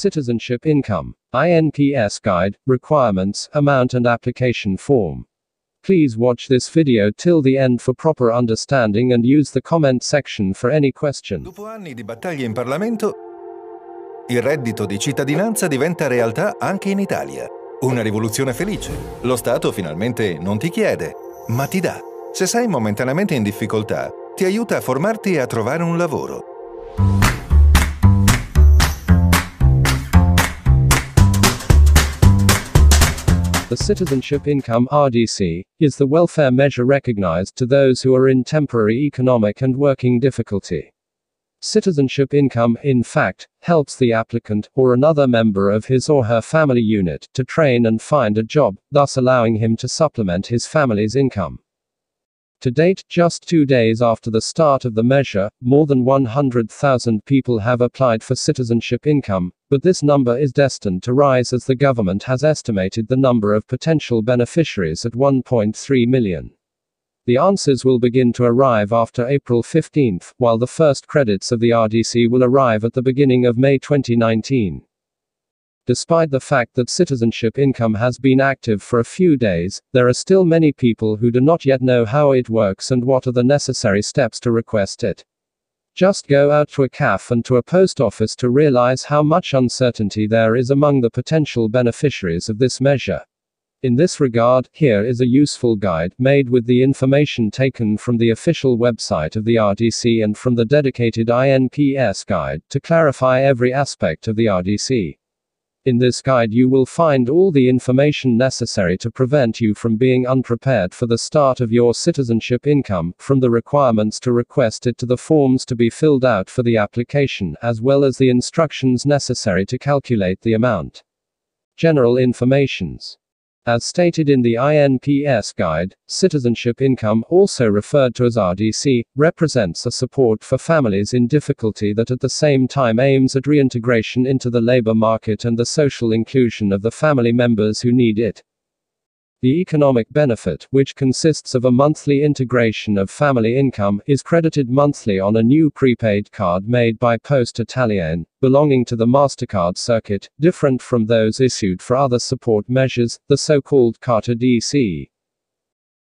Citizenship Income, INPS Guide, Requirements, Amount and Application Form. Please watch this video till the end for proper understanding and use the comment section for any question. Dopo anni di battaglie in Parlamento, il reddito di cittadinanza diventa realtà anche in Italia. Una rivoluzione felice. Lo Stato finalmente non ti chiede, ma ti dà. Se sei momentaneamente in difficoltà, ti aiuta a formarti e a trovare un lavoro. The Citizenship Income (RDC) is the welfare measure recognized to those who are in temporary economic and working difficulty. Citizenship income, in fact, helps the applicant, or another member of his or her family unit, to train and find a job, thus allowing him to supplement his family's income. To date, just 2 days after the start of the measure, more than 100,000 people have applied for citizenship income, but this number is destined to rise as the government has estimated the number of potential beneficiaries at 1.3 million. The answers will begin to arrive after April 15, while the first credits of the RDC will arrive at the beginning of May 2019. Despite the fact that citizenship income has been active for a few days, there are still many people who do not yet know how it works and what are the necessary steps to request it. Just go out to a cafe and to a post office to realize how much uncertainty there is among the potential beneficiaries of this measure. In this regard, here is a useful guide, made with the information taken from the official website of the RDC and from the dedicated INPS guide, to clarify every aspect of the RDC. In this guide you will find all the information necessary to prevent you from being unprepared for the start of your citizenship income, from the requirements to request it to the forms to be filled out for the application, as well as the instructions necessary to calculate the amount. General informations. As stated in the INPS guide, citizenship income, also referred to as RDC, represents a support for families in difficulty that at the same time aims at reintegration into the labor market and the social inclusion of the family members who need it. The economic benefit, which consists of a monthly integration of family income, is credited monthly on a new prepaid card made by Poste Italienne, belonging to the MasterCard circuit, different from those issued for other support measures, the so-called Carta DC.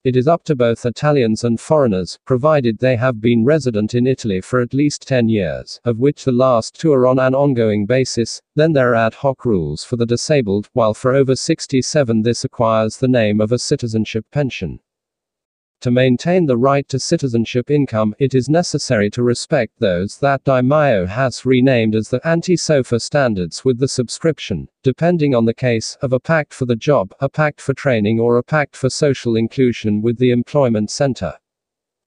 It is up to both Italians and foreigners, provided they have been resident in Italy for at least 10 years, of which the last 2 are on an ongoing basis. Then there are ad hoc rules for the disabled, while for over 67 this acquires the name of a citizenship pension. To maintain the right to citizenship income, it is necessary to respect those that Di Maio has renamed as the anti-SOFA standards, with the subscription, depending on the case, of a pact for the job, a pact for training, or a pact for social inclusion with the employment center.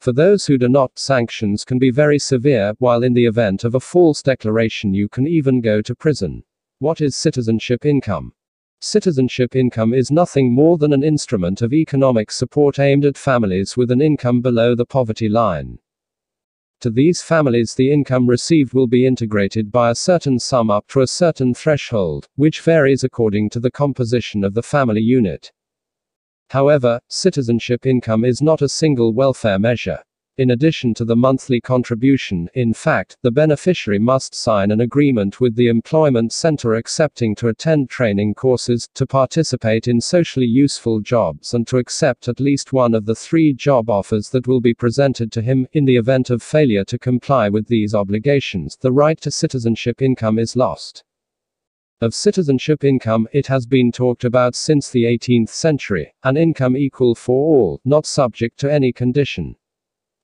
For those who do not, sanctions can be very severe, while in the event of a false declaration you can even go to prison. What is citizenship income? Citizenship income is nothing more than an instrument of economic support aimed at families with an income below the poverty line. To these families the income received will be integrated by a certain sum up to a certain threshold, which varies according to the composition of the family unit. However, citizenship income is not a single welfare measure. In addition to the monthly contribution, in fact, the beneficiary must sign an agreement with the employment center accepting to attend training courses, to participate in socially useful jobs, and to accept at least one of the 3 job offers that will be presented to him. In the event of failure to comply with these obligations, the right to citizenship income is lost. Of citizenship income, it has been talked about since the 18th century, an income equal for all, not subject to any condition.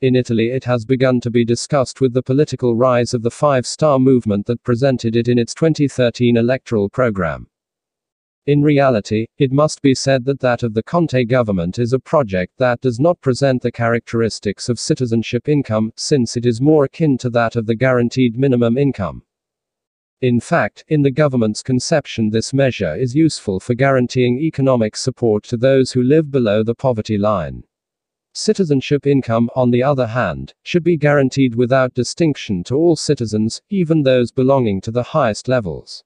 In Italy it has begun to be discussed with the political rise of the Five-Star Movement that presented it in its 2013 electoral program. In reality, it must be said that that of the Conte government is a project that does not present the characteristics of citizenship income, since it is more akin to that of the guaranteed minimum income. In fact, in the government's conception this measure is useful for guaranteeing economic support to those who live below the poverty line. Citizenship income, on the other hand, should be guaranteed without distinction to all citizens, even those belonging to the highest levels.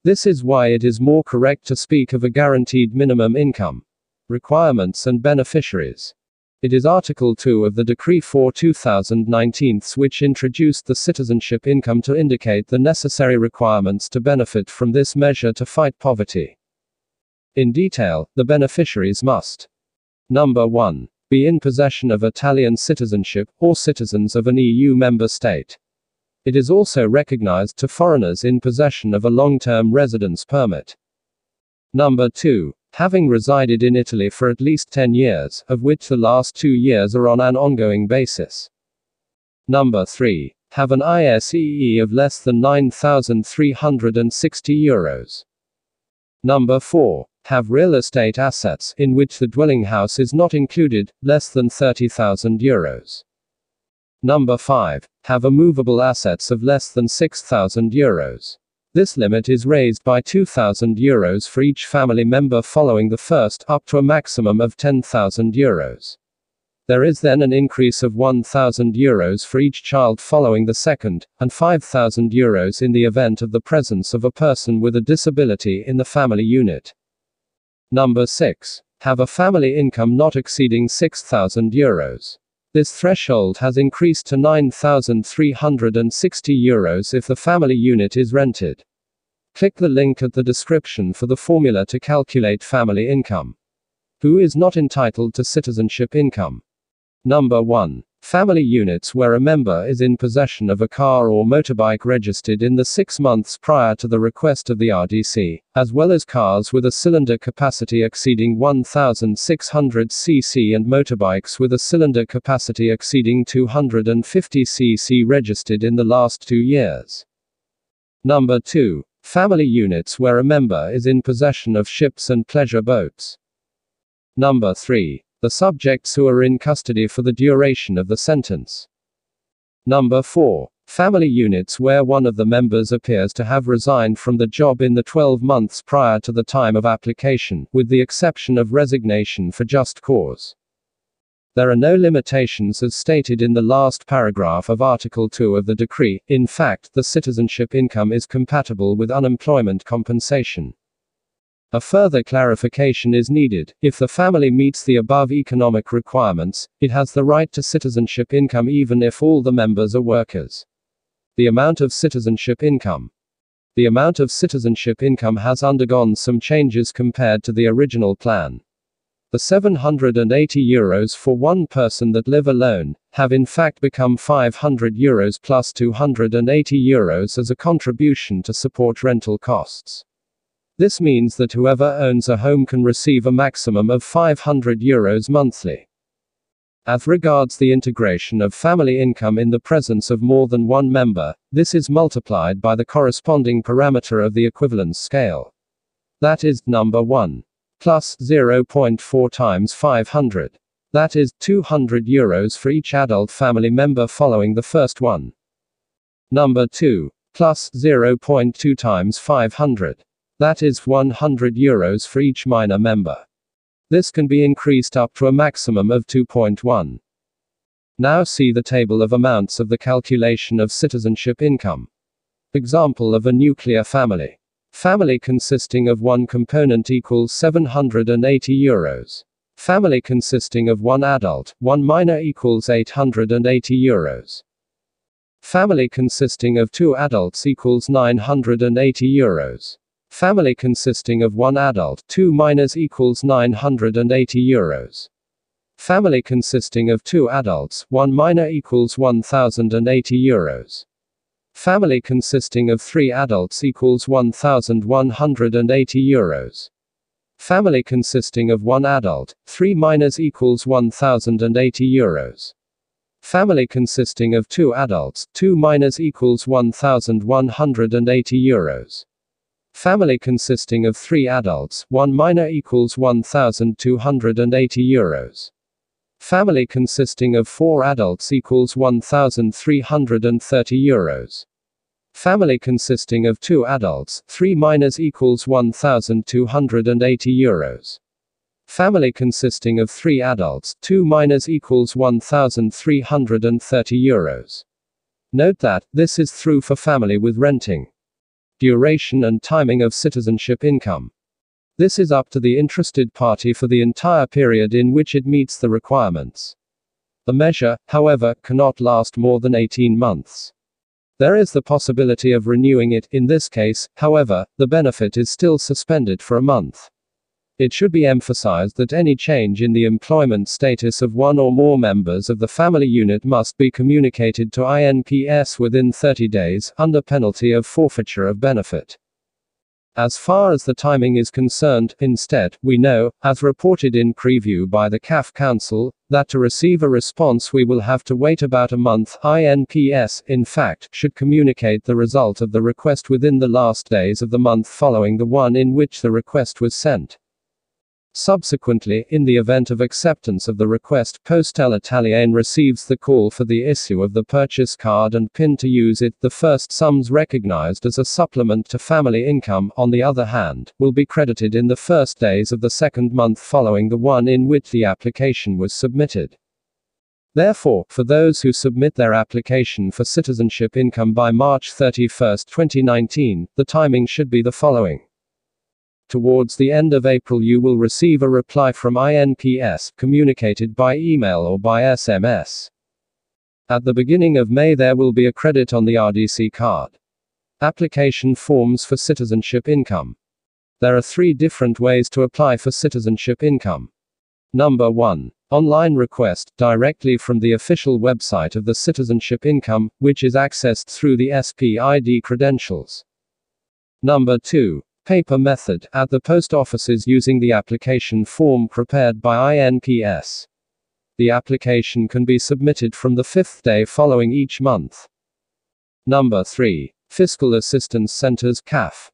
This is why it is more correct to speak of a guaranteed minimum income. Requirements and beneficiaries. It is Article 2 of the Decree 4/2019 which introduced the citizenship income to indicate the necessary requirements to benefit from this measure to fight poverty. In detail, the beneficiaries must: Number 1. Be in possession of Italian citizenship, or citizens of an EU member state. It is also recognized to foreigners in possession of a long-term residence permit. Number 2. Having resided in Italy for at least 10 years, of which the last 2 years are on an ongoing basis. Number 3. Have an ISEE of less than €9,360. Number 4. Have real estate assets, in which the dwelling house is not included, less than €30,000. Number 5. Have immovable assets of less than €6,000. This limit is raised by €2,000 for each family member following the first, up to a maximum of €10,000. There is then an increase of €1,000 for each child following the second, and €5,000 in the event of the presence of a person with a disability in the family unit. Number 6. Have a family income not exceeding €6,000. This threshold has increased to €9,360 if the family unit is rented. Click the link at the description for the formula to calculate family income. Who is not entitled to citizenship income? Number 1. Family units where a member is in possession of a car or motorbike registered in the 6 months prior to the request of the RDC, as well as cars with a cylinder capacity exceeding 1,600 cc and motorbikes with a cylinder capacity exceeding 250 cc registered in the last 2 years. Number 2. Family units where a member is in possession of ships and pleasure boats. Number 3. The subjects who are in custody for the duration of the sentence. Number 4. Family units where one of the members appears to have resigned from the job in the 12 months prior to the time of application, with the exception of resignation for just cause. There are no limitations as stated in the last paragraph of Article 2 of the decree. In fact, the citizenship income is compatible with unemployment compensation. A further clarification is needed. If the family meets the above economic requirements, it has the right to citizenship income even if all the members are workers. The amount of citizenship income. The amount of citizenship income has undergone some changes compared to the original plan. The €780 for one person that live alone have in fact become €500 plus €280 as a contribution to support rental costs. This means that whoever owns a home can receive a maximum of €500 monthly. As regards the integration of family income in the presence of more than one member, this is multiplied by the corresponding parameter of the equivalence scale. That is, number 1. Plus 0.4 times 500. That is, €200 for each adult family member following the first one. Number 2. Plus 0.2 times 500. That is, €100 for each minor member. This can be increased up to a maximum of 2.1. Now see the table of amounts of the calculation of citizenship income. Example of a nuclear family. Family consisting of one component equals €780. Family consisting of one adult, one minor equals €880. Family consisting of two adults equals €980. Family consisting of one adult, two minors equals €980. Family consisting of two adults, one minor equals €1,080. Family consisting of three adults equals €1,180. Family consisting of one adult, three minors equals €1,080. Family consisting of two adults, two minors equals €1,180. Family consisting of three adults, one minor equals €1,280. Family consisting of four adults equals €1,330. Family consisting of two adults, three minors equals €1,280. Family consisting of three adults, two minors equals €1,330. Note that, this is true for family with renting. Duration and timing of citizenship income. This is up to the interested party for the entire period in which it meets the requirements. The measure, however, cannot last more than 18 months. There is the possibility of renewing it. In this case, however, the benefit is still suspended for a month. It should be emphasized that any change in the employment status of one or more members of the family unit must be communicated to INPS within 30 days, under penalty of forfeiture of benefit. As far as the timing is concerned, instead, we know, as reported in preview by the CAF Council, that to receive a response we will have to wait about a month. INPS, in fact, should communicate the result of the request within the last days of the month following the one in which the request was sent. Subsequently, in the event of acceptance of the request, Postal Italiane receives the call for the issue of the purchase card and PIN to use it. The first sums recognized as a supplement to family income, on the other hand, will be credited in the first days of the second month following the one in which the application was submitted. Therefore, for those who submit their application for citizenship income by March 31, 2019, the timing should be the following. Towards the end of April you will receive a reply from INPS, communicated by email or by SMS. At the beginning of May there will be a credit on the RDC card. Application forms for citizenship income. There are 3 different ways to apply for citizenship income. Number 1. Online request, directly from the official website of the citizenship income, which is accessed through the SPID credentials. Number 2. Paper method, at the post offices using the application form prepared by INPS. The application can be submitted from the 5th day following each month. Number 3. Fiscal Assistance Centers CAF.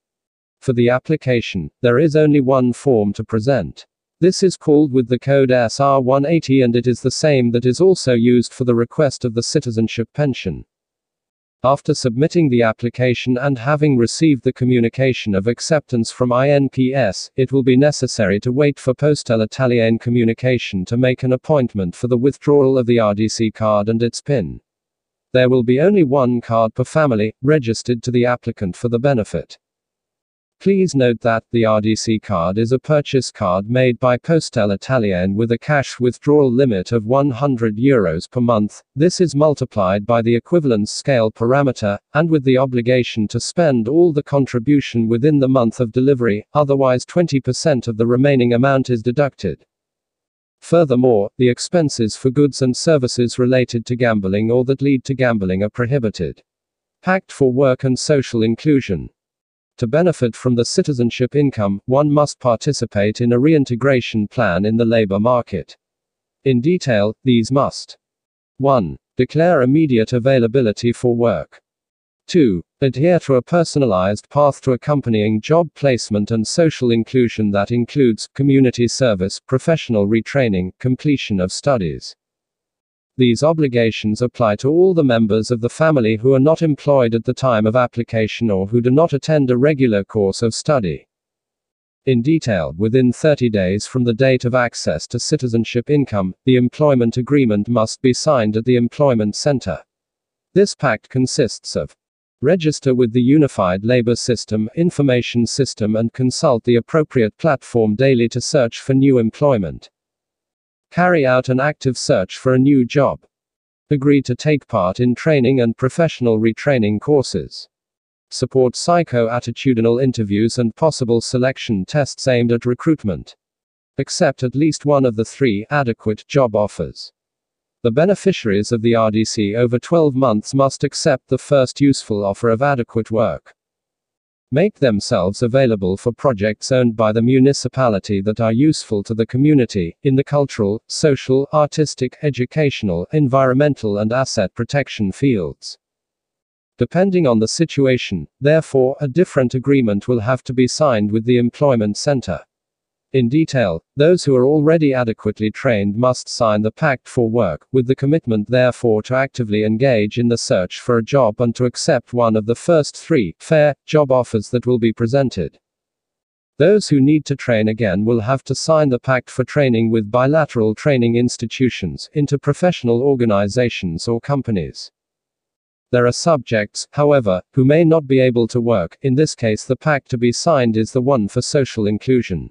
For the application, there is only one form to present. This is called with the code SR180 and it is the same that is also used for the request of the citizenship pension. After submitting the application and having received the communication of acceptance from INPS, it will be necessary to wait for Postal Italiane communication to make an appointment for the withdrawal of the RDC card and its PIN. There will be only one card per family, registered to the applicant for the benefit. Please note that the RDC card is a purchase card made by Postal Italiane with a cash withdrawal limit of €100 per month. This is multiplied by the equivalence scale parameter, and with the obligation to spend all the contribution within the month of delivery, otherwise 20% of the remaining amount is deducted. Furthermore, the expenses for goods and services related to gambling or that lead to gambling are prohibited. Pact for Work and Social Inclusion. To benefit from the citizenship income, one must participate in a reintegration plan in the labor market. In detail, these must 1. Declare immediate availability for work. 2. Adhere to a personalized path to accompanying job placement and social inclusion that includes community service, professional retraining, completion of studies. These obligations apply to all the members of the family who are not employed at the time of application or who do not attend a regular course of study. In detail, within 30 days from the date of access to citizenship income, the employment agreement must be signed at the employment center. This pact consists of register with the Unified Labor System information system and consult the appropriate platform daily to search for new employment. Carry out an active search for a new job. Agree to take part in training and professional retraining courses. Support psycho-attitudinal interviews and possible selection tests aimed at recruitment. Accept at least one of the 3 adequate job offers. The beneficiaries of the RDC over 12 months must accept the first useful offer of adequate work. Make themselves available for projects owned by the municipality that are useful to the community, in the cultural, social, artistic, educational, environmental and asset protection fields. Depending on the situation, therefore, a different agreement will have to be signed with the employment center. In detail, those who are already adequately trained must sign the Pact for Work, with the commitment therefore to actively engage in the search for a job and to accept one of the first 3 fair job offers that will be presented. Those who need to train again will have to sign the Pact for Training with bilateral training institutions, interprofessional organizations or companies. There are subjects, however, who may not be able to work. In this case, the pact to be signed is the one for social inclusion.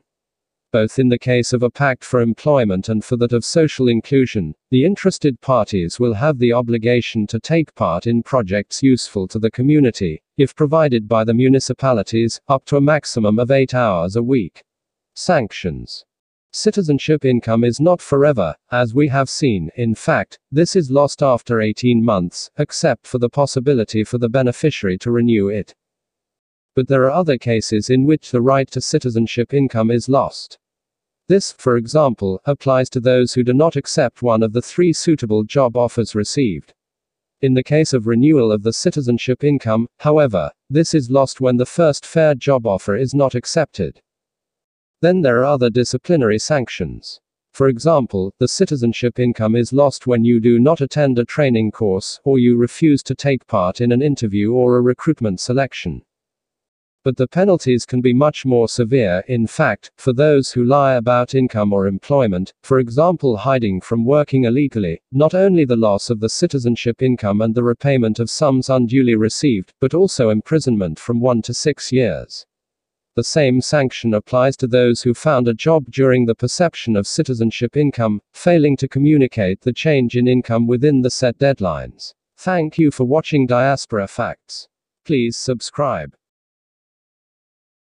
Both in the case of a pact for employment and for that of social inclusion, the interested parties will have the obligation to take part in projects useful to the community, if provided by the municipalities, up to a maximum of 8 hours a week. Sanctions. Citizenship income is not forever, as we have seen. In fact, this is lost after 18 months, except for the possibility for the beneficiary to renew it. But there are other cases in which the right to citizenship income is lost. This, for example, applies to those who do not accept one of the 3 suitable job offers received. In the case of renewal of the citizenship income, however, this is lost when the first fair job offer is not accepted. Then there are other disciplinary sanctions. For example, the citizenship income is lost when you do not attend a training course, or you refuse to take part in an interview or a recruitment selection. But the penalties can be much more severe, in fact, for those who lie about income or employment, for example hiding from working illegally. Not only the loss of the citizenship income and the repayment of sums unduly received, but also imprisonment from 1 to 6 years. The same sanction applies to those who found a job during the perception of citizenship income, failing to communicate the change in income within the set deadlines. Thank you for watching Diaspora Facts. Please subscribe.